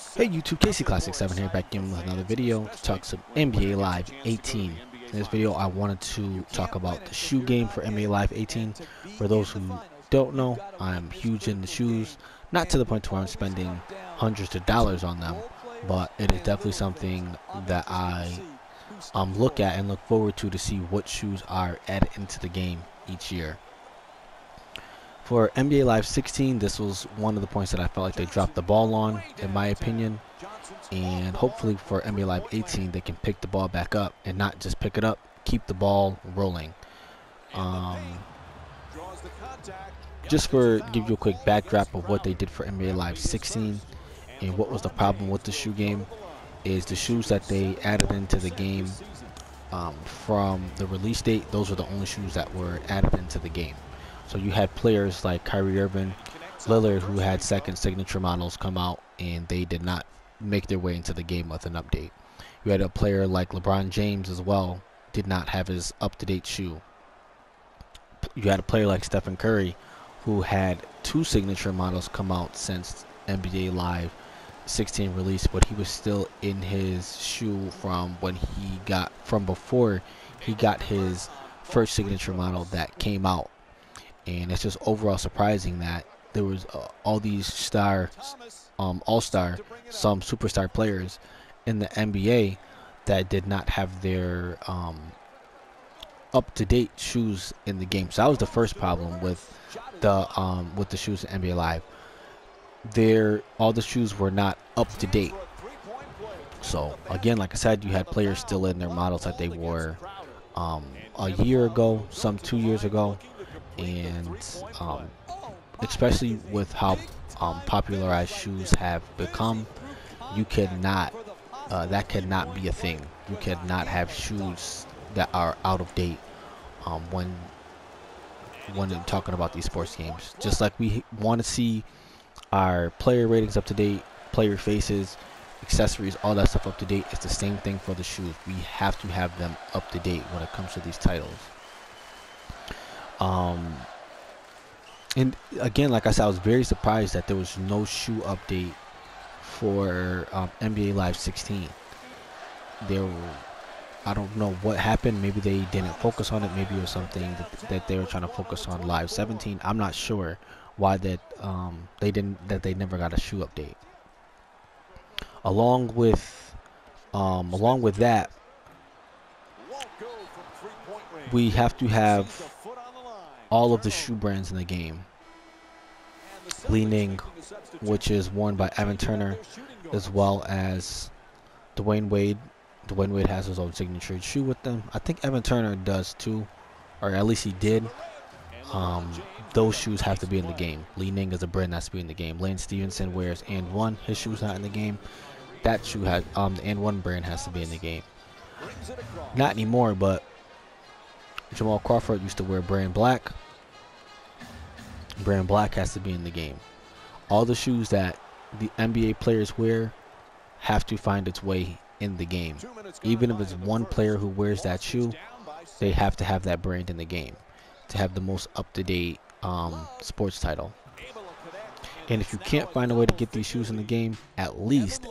Hey YouTube, Casey Classic 7 here, back in with another video to talk some NBA Live 18. In this video, I wanted to talk about the shoe game for NBA Live 18. For those who don't know, I'm huge into shoes, not to the point where I'm spending hundreds of dollars on them, but it is definitely something that I look at and look forward to see what shoes are added into the game each year. For NBA Live 16, this was one of the points that I felt like they dropped the ball on, in my opinion. And hopefully for NBA Live 18, they can pick the ball back up and not just pick it up, keep the ball rolling. Just for give you a quick backdrop of what they did for NBA Live 16 and what was the problem with the shoe game is the shoes that they added into the game from the release date. Those were the only shoes that were added into the game. So you had players like Kyrie Irving, Lillard, who had second signature models come out, and they did not make their way into the game with an update. You had a player like LeBron James as well, did not have his up-to-date shoe. You had a player like Stephen Curry, who had two signature models come out since NBA Live 16 release, but he was still in his shoe from when he got, from before he got his first signature model that came out. And it's just overall surprising that there was all these all-star, some superstar players in the NBA that did not have their up-to-date shoes in the game. So that was the first problem with the shoes in NBA Live. All the shoes were not up to date. So again, like I said, you had players still in their models that they wore a year ago, some 2 years ago. And especially with how popularized shoes have become, you cannot that cannot be a thing. You cannot have shoes that are out of date when talking about these sports games. Just like we want to see our player ratings up to date, player faces, accessories, all that stuff up to date, it's the same thing for the shoes. We have to have them up to date when it comes to these titles. And again, like I said, I was very surprised that there was no shoe update for NBA Live 16. I don't know what happened. Maybe they didn't focus on it. Maybe it was something that they were trying to focus on Live 17. I'm not sure why that they never got a shoe update. Along with that, we have to have all of the shoe brands in the game. Li-Ning, which is worn by Evan Turner, as well as Dwayne Wade. Dwayne Wade has his own signature shoe with them. I think Evan Turner does too, or at least he did. Those shoes have to be in the game. Li-Ning is a brand that's to be in the game. Lance Stevenson wears And One. His shoe's not in the game. That shoe has the And One brand has to be in the game. Not anymore, but Jamal Crawford used to wear Brand Black. Brand Black has to be in the game. All the shoes that the NBA players wear have to find its way in the game. Even if it's one player who wears that shoe, they have to have that brand in the game to have the most up-to-date sports title. And if you can't find a way to get these shoes in the game, at least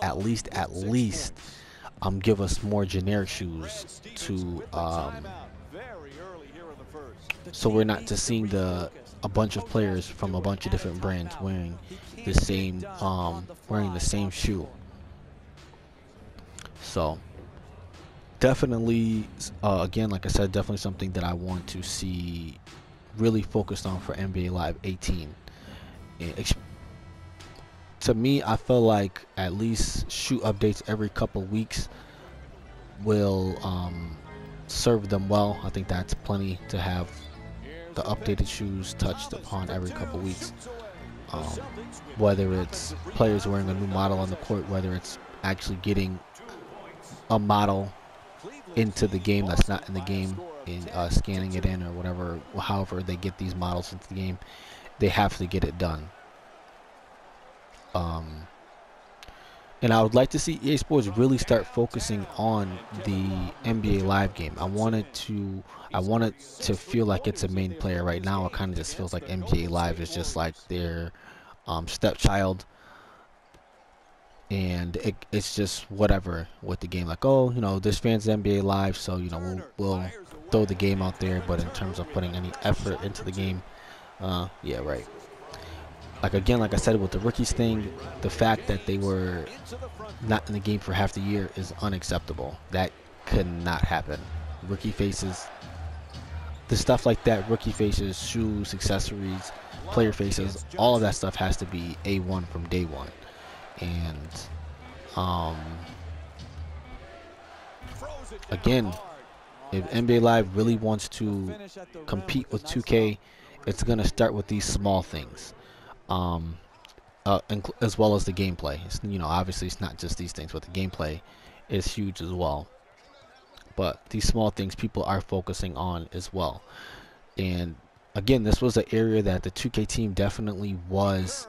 give us more generic shoes to so we're not just seeing a bunch of players from a bunch of different brands wearing the same shoe. So definitely, again, like I said, definitely something that I want to see really focused on for NBA Live 18. To me, I feel like at least shoe updates every couple weeks will serve them well. I think that's plenty to have the updated shoes touched upon every couple weeks. Whether it's players wearing a new model on the court, whether it's actually getting a model into the game that's not in the game and scanning it in or whatever, however they get these models into the game, they have to get it done. And I would like to see EA Sports really start focusing on the NBA Live game. I want it to feel like it's a main player. Right now, it kind of just feels like NBA Live is just like their stepchild. and it's just whatever with the game. Like, oh, you know, this fan's NBA Live, so you know we'll throw the game out there. But in terms of putting any effort into the game, yeah, right. Like again, like I said with the rookies thing, the fact that they were not in the game for half the year is unacceptable. That could not happen. Rookie faces, the stuff like that, rookie faces, shoes, accessories, player faces, all of that stuff has to be A1 from day one. And again, if NBA Live really wants to compete with 2K, it's gonna start with these small things, as well as the gameplay. You know, obviously it's not just these things, but the gameplay is huge as well. But these small things people are focusing on as well. And again, this was an area that the 2K team definitely was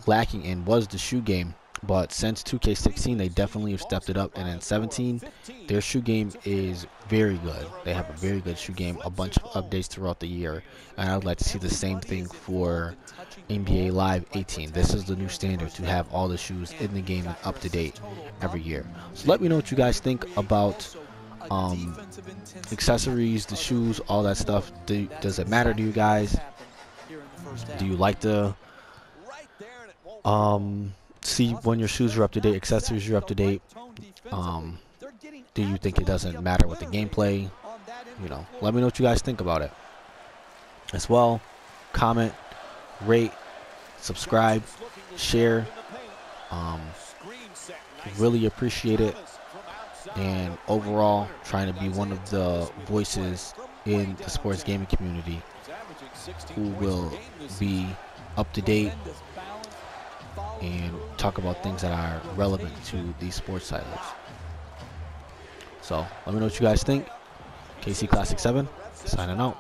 lacking in, was the shoe game. But since 2K16, they definitely have stepped it up, and in 17, their shoe game is very good. They have a very good shoe game, a bunch of updates throughout the year, and I would like to see the same thing for NBA Live 18. This is the new standard, to have all the shoes in the game and up to date every year. So let me know what you guys think about accessories, the shoes, all that stuff. Does it matter to you guys? Do you like to see when your shoes are up to date, accessories are up to date? Do you think it doesn't matter with the gameplay? You know, let me know what you guys think about it as well. Comment, rate, subscribe, share. Really appreciate it. And overall, trying to be one of the voices in the sports gaming community who will be up to date and talk about things that are relevant to these sports titles. So let me know what you guys think. KC Classic 7 signing out.